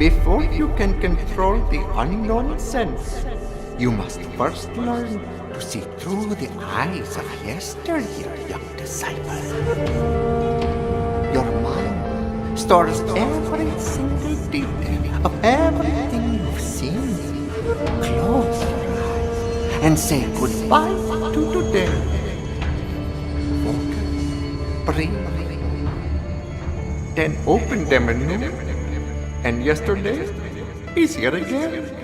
Before you can control the unknown sense, you must first learn to see through the eyes of yesteryear, young disciple. Your mind stores every single detail of everything you've seen. Close your eyes and say goodbye to today. Focus, breathe, then open them anew. And yesterday is here again.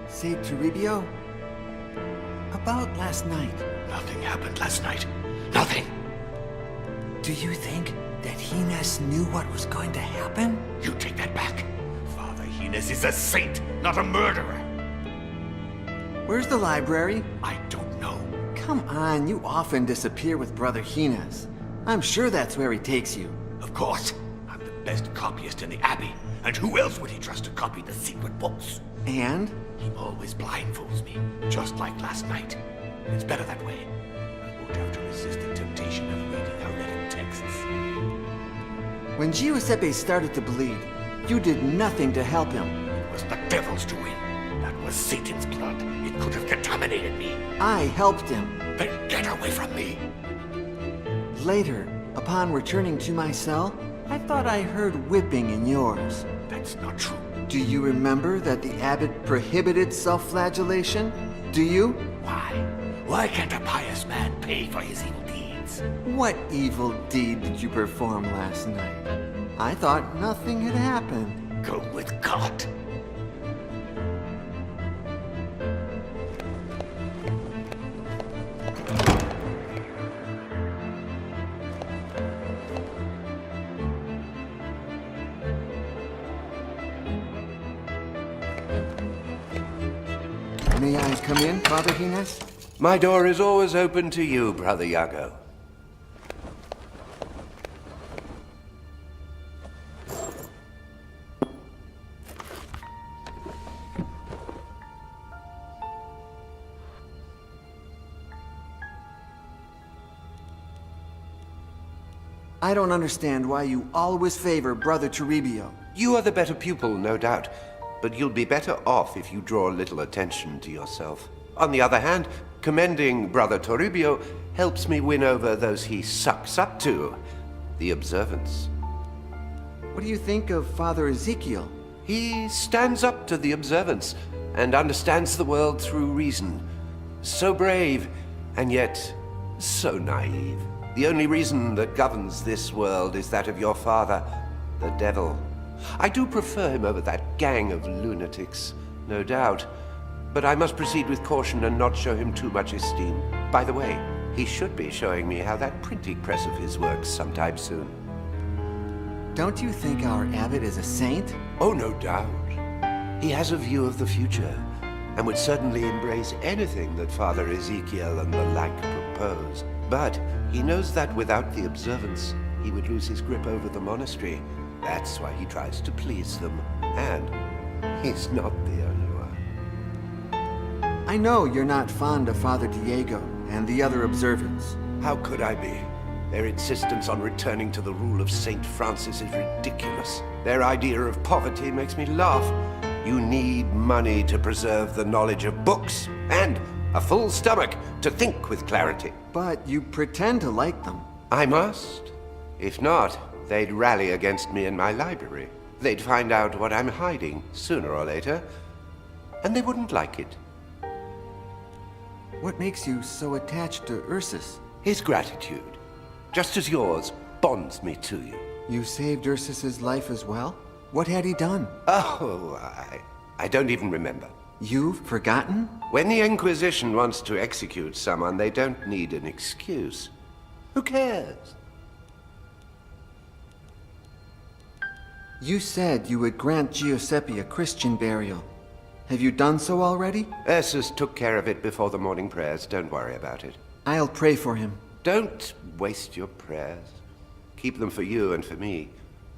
Say, Toribio, about last night, Nothing happened last night. Nothing. do you think that Hines knew what was going to happen? You take that back. Father Hines is a saint, not a murderer. Where's the library? I don't know. Come on, you often disappear with Brother Hines. I'm sure that's where he takes you. Of course. I'm the best copyist in the Abbey. And who else would he trust to copy the secret books? And? He always blindfolds me, just like last night. It's better that way. I won't have to resist the temptation of reading hermetic texts. When Giuseppe started to bleed, you did nothing to help him. It was the devil's doing. That was Satan's blood. It could have contaminated me. I helped him. Then get away from me. Later, upon returning to my cell, I thought I heard whipping in yours. That's not true. Do you remember that the abbot prohibited self-flagellation? Do you? Why? Why can't a pious man pay for his evil deeds? What evil deed did you perform last night? I thought nothing had happened. Go with God. May I come in, Father Hines? My door is always open to you, Brother Iago. I don't understand why you always favor Brother Toribio. You are the better pupil, no doubt, but you'll be better off if you draw a little attention to yourself. On the other hand, commending Brother Toribio helps me win over those he sucks up to, the observants. What do you think of Father Ezekiel? He stands up to the observants and understands the world through reason. So brave, and yet so naive. The only reason that governs this world is that of your father, the devil. I do prefer him over that gang of lunatics, no doubt. But I must proceed with caution and not show him too much esteem. By the way, he should be showing me how that printing press of his works sometime soon. Don't you think our abbot is a saint? Oh, no doubt. He has a view of the future, and would certainly embrace anything that Father Ezekiel and the like propose. But he knows that without the observance, he would lose his grip over the monastery. That's why he tries to please them. And he's not the only one. I know you're not fond of Father Diego and the other observants. How could I be? Their insistence on returning to the rule of Saint Francis is ridiculous. Their idea of poverty makes me laugh. You need money to preserve the knowledge of books, and a full stomach to think with clarity. But you pretend to like them. I must. If not, they'd rally against me in my library. They'd find out what I'm hiding, sooner or later, and they wouldn't like it. What makes you so attached to Ursus? His gratitude, just as yours, bonds me to you. You saved Ursus's life as well? What had he done? Oh, I don't even remember. You've forgotten? When the Inquisition wants to execute someone, they don't need an excuse. Who cares? You said you would grant Giuseppe a Christian burial. Have you done so already? Ursus took care of it before the morning prayers. Don't worry about it. I'll pray for him. Don't waste your prayers. Keep them for you and for me.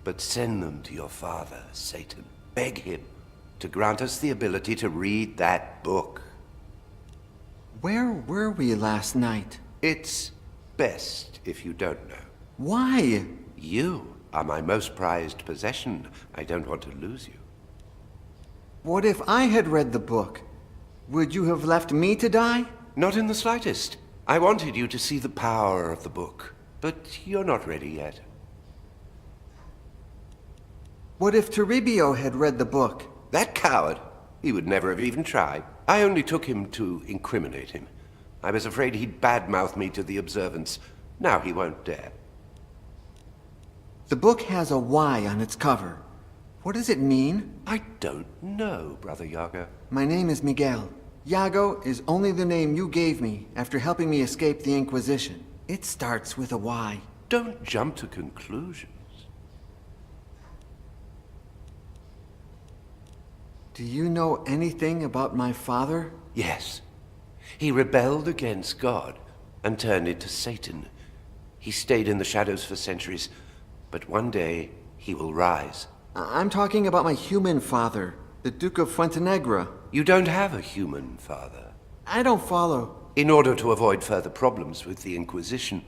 But send them to your father, Satan. Beg him to grant us the ability to read that book. Where were we last night? It's best if you don't know. Why? You are my most prized possession. I don't want to lose you. What if I had read the book? Would you have left me to die? Not in the slightest. I wanted you to see the power of the book, but you're not ready yet. What if Toribio had read the book? That coward! He would never have even tried. I only took him to incriminate him. I was afraid he'd badmouth me to the observants. Now he won't dare. The book has a Y on its cover. What does it mean? I don't know, Brother Iago. My name is Miguel. Iago is only the name you gave me after helping me escape the Inquisition. It starts with a Y. Don't jump to conclusions. Do you know anything about my father? Yes. He rebelled against God and turned into Satan. He stayed in the shadows for centuries, but one day he will rise. I'm talking about my human father, the Duke of Fuentenegra. You don't have a human father. I don't follow. In order to avoid further problems with the Inquisition,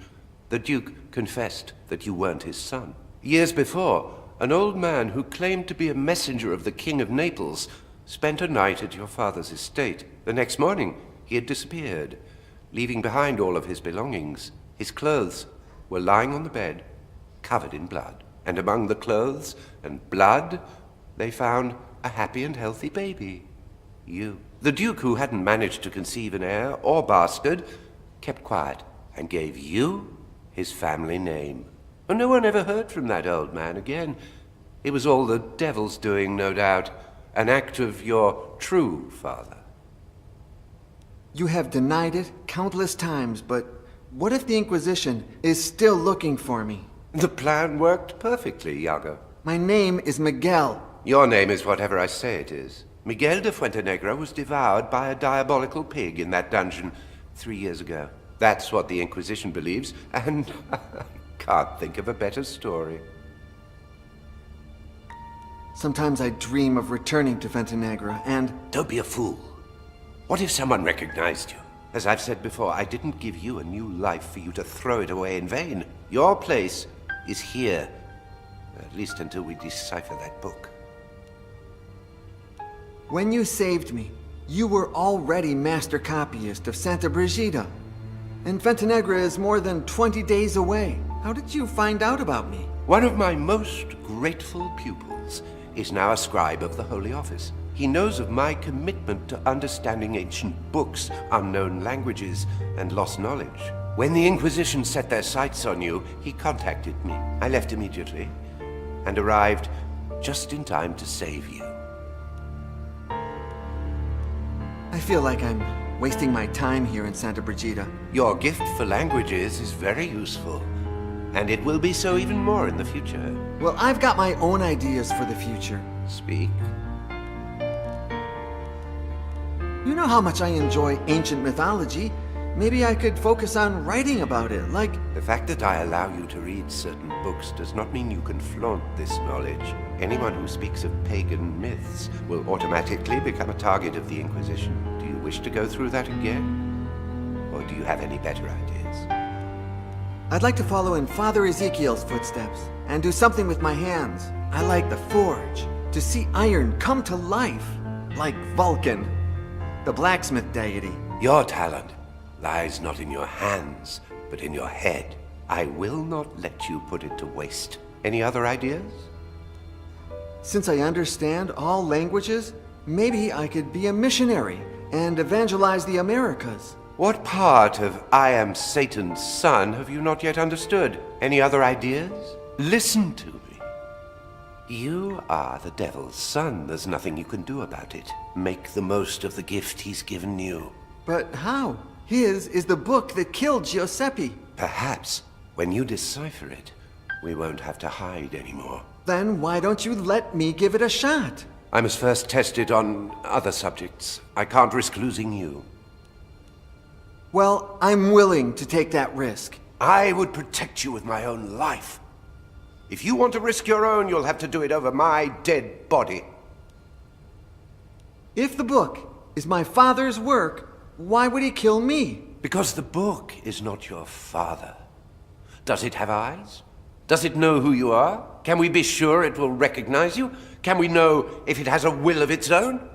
the Duke confessed that you weren't his son. Years before, an old man who claimed to be a messenger of the King of Naples spent a night at your father's estate. The next morning, he had disappeared, leaving behind all of his belongings. His clothes were lying on the bed, covered in blood. And among the clothes and blood, they found a happy and healthy baby. You. The Duke, who hadn't managed to conceive an heir or bastard, kept quiet and gave you his family name. And no one ever heard from that old man again. It was all the devil's doing, no doubt. An act of your true father. You have denied it countless times, but what if the Inquisition is still looking for me? The plan worked perfectly, Iago. My name is Miguel. Your name is whatever I say it is. Miguel de Fuentenegra was devoured by a diabolical pig in that dungeon 3 years ago. That's what the Inquisition believes, and can't think of a better story. Sometimes I dream of returning to Ventenegra, and... Don't be a fool. What if someone recognized you? As I've said before, I didn't give you a new life for you to throw it away in vain. Your place is here, at least until we decipher that book. When you saved me, you were already master copyist of Santa Brigida. And Ventenegra is more than 20 days away. How did you find out about me? One of my most grateful pupils is now a scribe of the Holy Office. He knows of my commitment to understanding ancient books, unknown languages, and lost knowledge. When the Inquisition set their sights on you, he contacted me. I left immediately and arrived just in time to save you. I feel like I'm wasting my time here in Santa Brigida. Your gift for languages is very useful, and it will be so even more in the future. Well, I've got my own ideas for the future. Speak. You know how much I enjoy ancient mythology. Maybe I could focus on writing about it, like... The fact that I allow you to read certain books does not mean you can flaunt this knowledge. Anyone who speaks of pagan myths will automatically become a target of the Inquisition. Do you wish to go through that again? Or do you have any better ideas? I'd like to follow in Father Ezekiel's footsteps and do something with my hands. I like the forge, to see iron come to life, like Vulcan, the blacksmith deity. Your talent lies not in your hands, but in your head. I will not let you put it to waste. Any other ideas? Since I understand all languages, maybe I could be a missionary and evangelize the Americas. What part of I am Satan's son have you not yet understood? Any other ideas? Listen to me. You are the devil's son. There's nothing you can do about it. Make the most of the gift he's given you. But how? His is the book that killed Giuseppe. Perhaps, when you decipher it, we won't have to hide anymore. Then why don't you let me give it a shot? I must first test it on other subjects. I can't risk losing you. Well, I'm willing to take that risk. I would protect you with my own life. If you want to risk your own, you'll have to do it over my dead body. If the book is my father's work, why would he kill me? Because the book is not your father. Does it have eyes? Does it know who you are? Can we be sure it will recognize you? Can we know if it has a will of its own?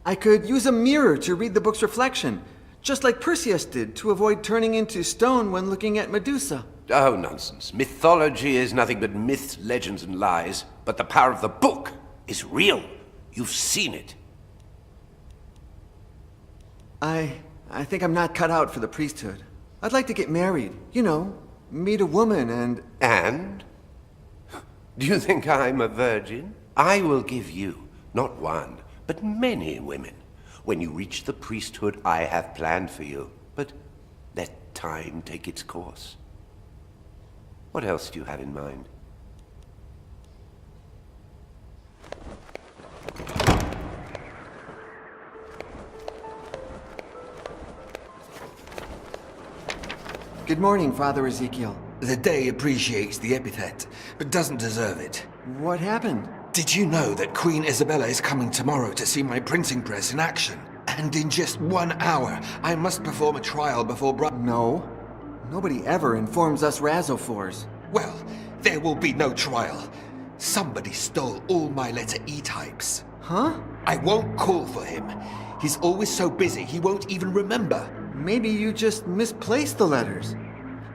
I could use a mirror to read the book's reflection, just like Perseus did to avoid turning into stone when looking at Medusa. Oh, nonsense. Mythology is nothing but myths, legends, and lies. But the power of the book is real. You've seen it. I think I'm not cut out for the priesthood. I'd like to get married, you know, meet a woman and... And? Do you think I'm a virgin? I will give you, not one, but many women. When you reach the priesthood I have planned for you. But let time take its course. What else do you have in mind? Good morning, Father Ezekiel. The day appreciates the epithet, but doesn't deserve it. What happened? Did you know that Queen Isabella is coming tomorrow to see my printing press in action? And in just 1 hour, I must perform a trial before No. Nobody ever informs us Razophors. Well, there will be no trial. Somebody stole all my letter E types. Huh? I won't call for him. He's always so busy he won't even remember. Maybe you just misplaced the letters.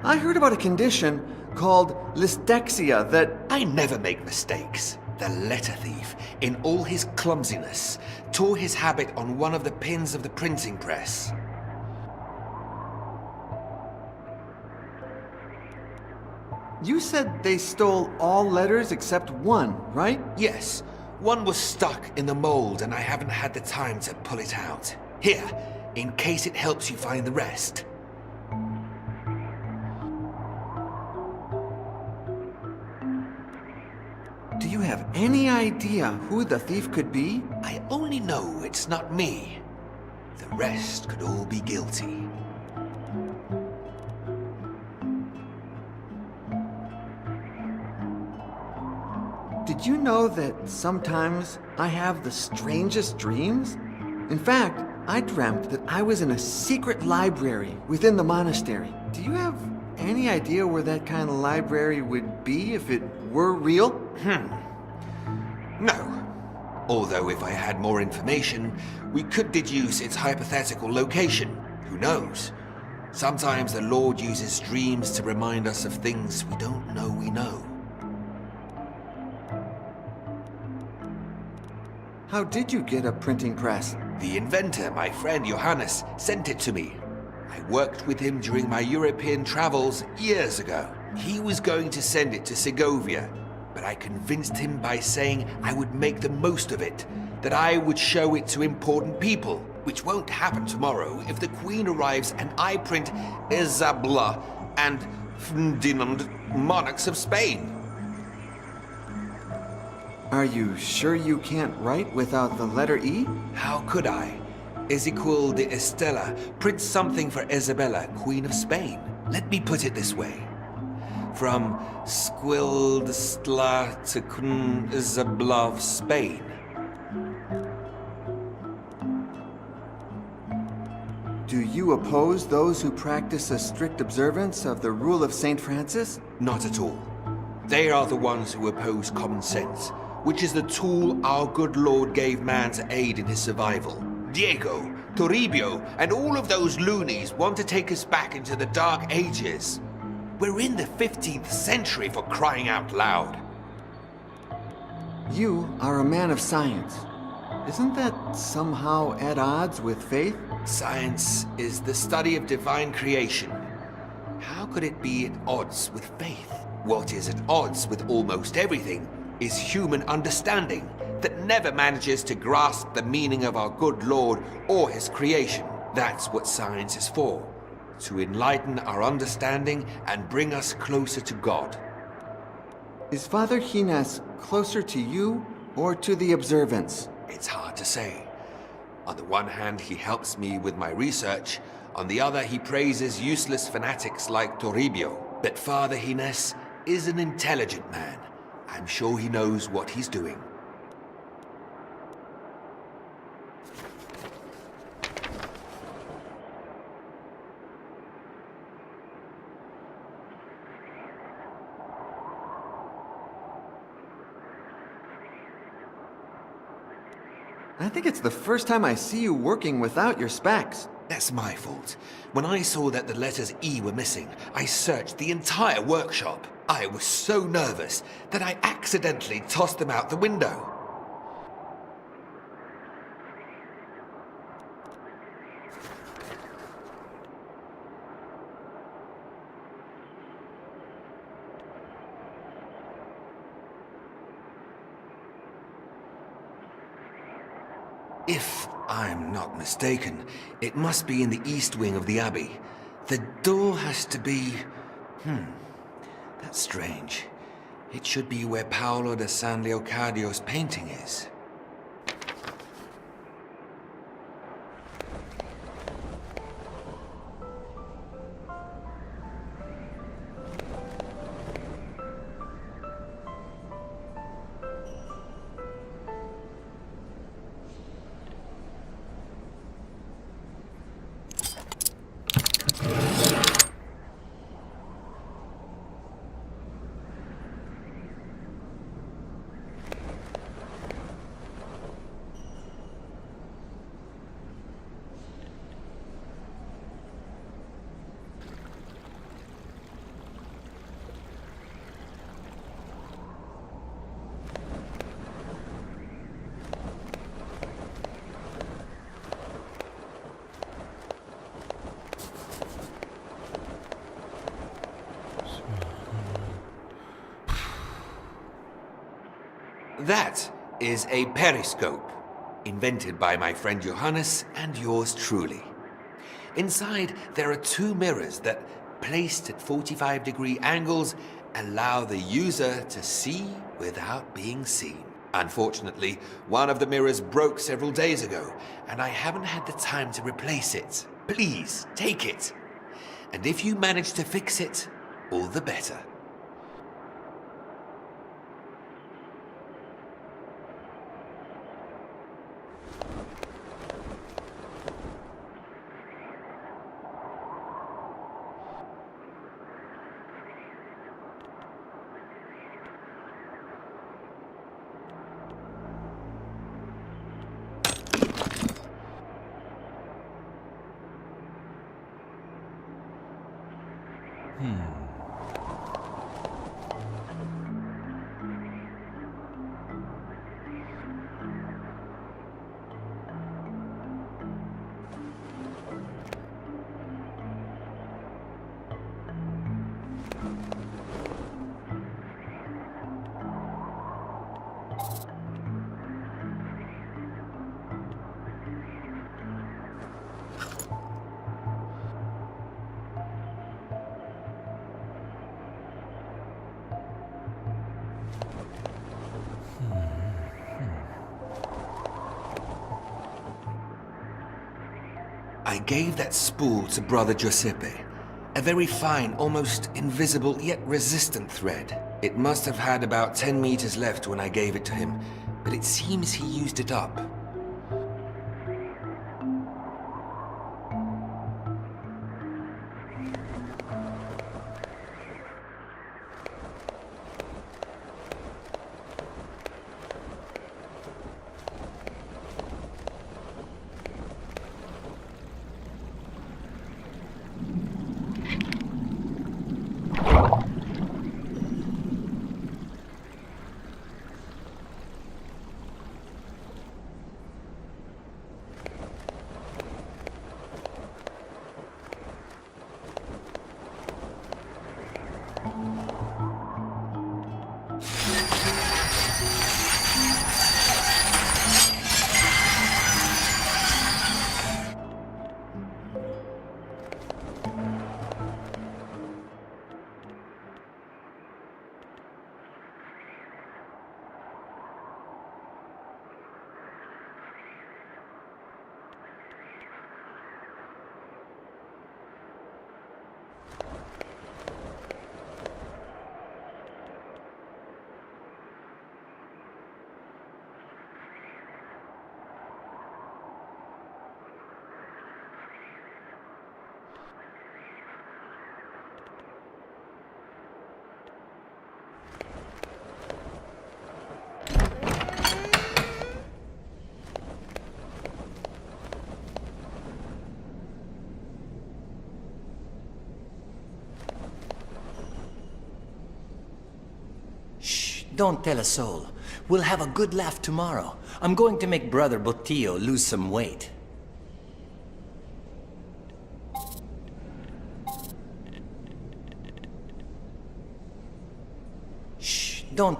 I heard about a condition called listexia that... I never make mistakes. The letter thief, in all his clumsiness, tore his habit on one of the pins of the printing press. You said they stole all letters except one, right? Yes, one was stuck in the mold and I haven't had the time to pull it out. Here, in case it helps you find the rest. Do you have any idea who the thief could be? I only know it's not me. The the rest could all be guilty. Did you know that sometimes I have the strangest dreams? In fact, I dreamt that I was in a secret library within the monastery. Do you have any idea where that kind of library would be if it were real? No. Although if I had more information, we could deduce its hypothetical location. Who knows? Sometimes the Lord uses dreams to remind us of things we don't know we know. How did you get a printing press? The inventor, my friend Johannes, sent it to me. I worked with him during my European travels years ago. He was going to send it to Segovia, but I convinced him by saying I would make the most of it, that I would show it to important people, which won't happen tomorrow if the Queen arrives and I print Isabella and Ferdinand, monarchs of Spain. Are you sure you can't write without the letter E? How could I? Ezequiel de Estella prints something for Isabella, Queen of Spain. Let me put it this way. From Squil de Stla to Queen Isabella of Spain. Do you oppose those who practice a strict observance of the rule of St. Francis? Not at all. They are the ones who oppose common sense, which is the tool our good Lord gave man to aid in his survival. Diego, Toribio, and all of those loonies want to take us back into the Dark Ages. We're in the 15th century, for crying out loud. You are a man of science. Isn't that somehow at odds with faith? Science is the study of divine creation. How could it be at odds with faith? What is at odds with almost everything is human understanding that never manages to grasp the meaning of our good Lord or his creation. That's what science is for, to enlighten our understanding and bring us closer to God. Is Father Gines closer to you or to the observance? It's hard to say. On the one hand, he helps me with my research. On the other, he praises useless fanatics like Toribio. But Father Gines is an intelligent man. I'm sure he knows what he's doing. I think it's the first time I see you working without your specs. That's my fault. When I saw that the letters E were missing, I searched the entire workshop. I was so nervous that I accidentally tossed them out the window. If I'm not mistaken, it must be in the east wing of the Abbey. The door has to be... That's strange. It should be where Paolo da San Leocadio's painting is. That is a periscope, invented by my friend Johannes and yours truly. Inside, there are two mirrors that, placed at 45-degree angles, allow the user to see without being seen. Unfortunately, one of the mirrors broke several days ago, and I haven't had the time to replace it. Please, take it. And if you manage to fix it, all the better. I gave that spool to Brother Giuseppe. A very fine, almost invisible, yet resistant thread. It must have had about 10 meters left when I gave it to him, but it seems he used it up. Don't tell a soul. We'll have a good laugh tomorrow. I'm going to make Brother Botillo lose some weight. Shh, don't...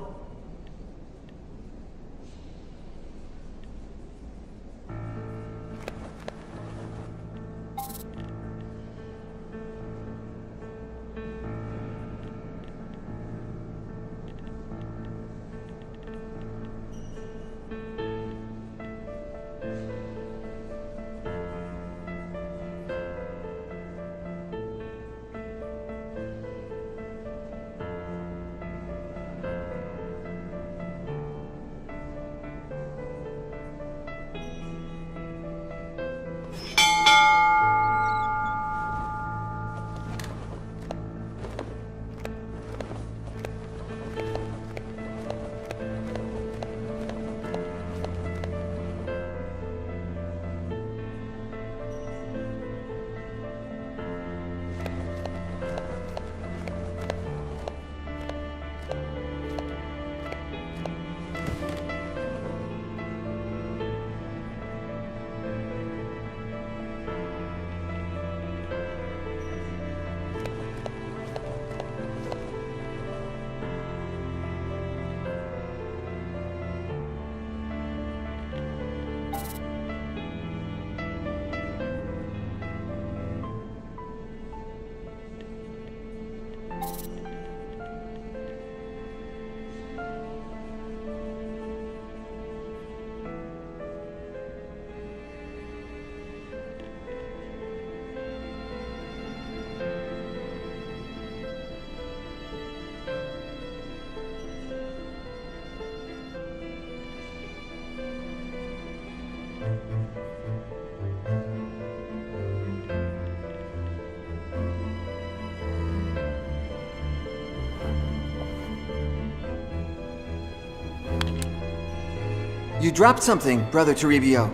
You dropped something, Brother Toribio.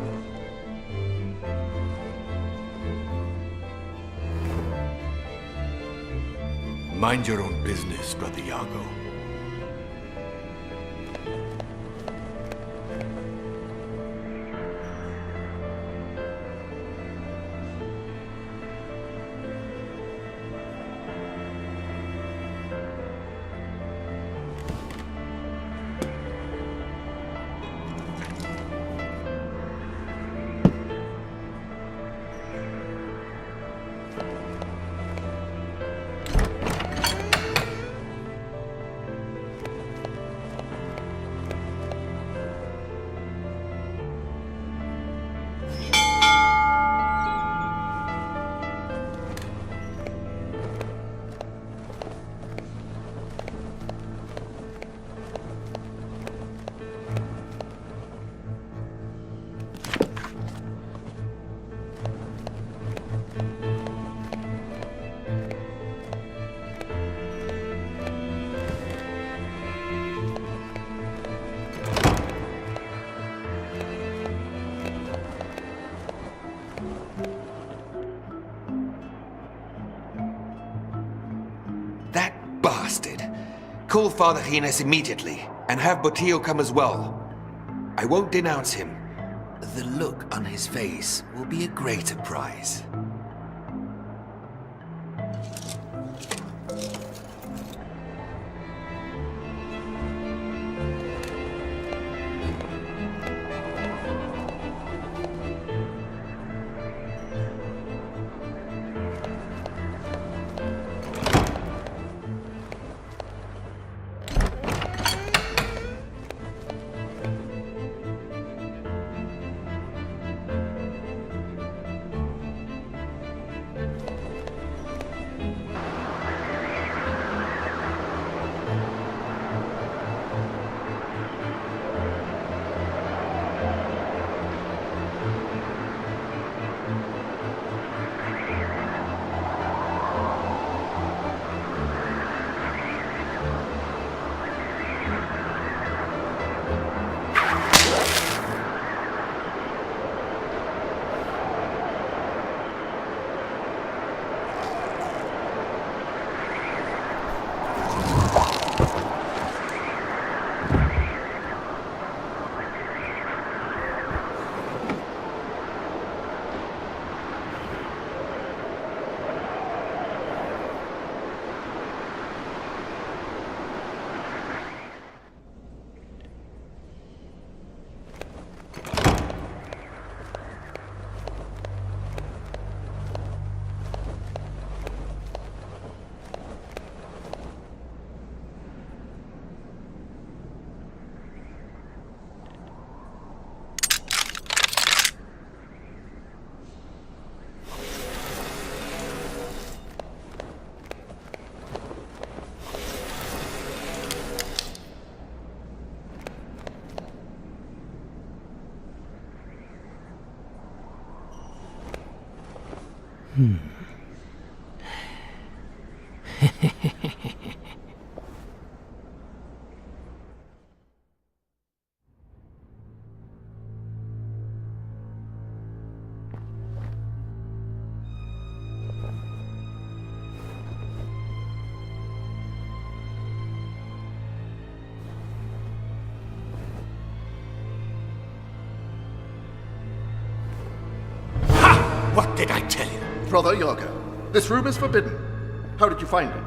Mind your own business, Brother Iago. That bastard! Call Father Gines immediately, and have Botillo come as well. I won't denounce him. The look on his face will be a greater prize. What did I tell you? Brother Iago, this room is forbidden. How did you find it?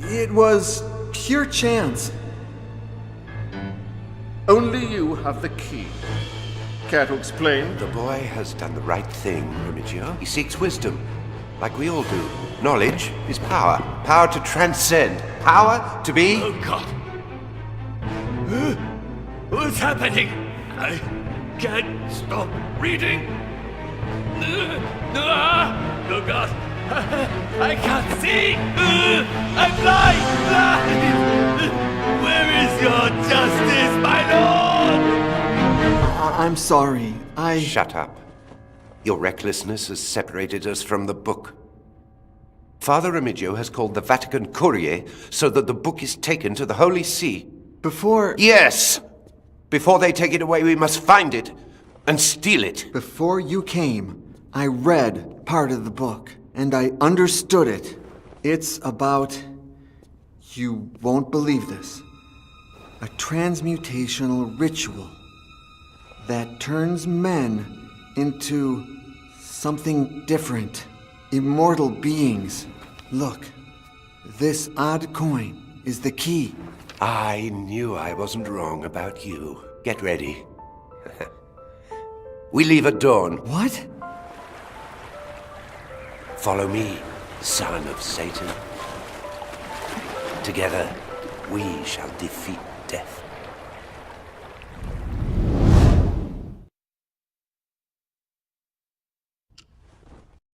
It was pure chance. Only you have the key. Care to explain? The boy has done the right thing, Remigio. He seeks wisdom, like we all do. Knowledge is power. Power to transcend. Power to be... Oh, God. What's happening? I can't stop reading. Oh, God. I can't see. I'm blind. Where is your justice, my lord? I'm sorry. Shut up. Your recklessness has separated us from the book. Father Remigio has called the Vatican Courier so that the book is taken to the Holy See. Before... Yes! Before they take it away, we must find it and steal it. Before you came, I read part of the book, and I understood it. It's about... You won't believe this. A transmutational ritual that turns men into something different. Immortal beings. Look, this odd coin is the key. I knew I wasn't wrong about you. Get ready. We leave at dawn. What? Follow me, son of Satan. Together, we shall defeat death.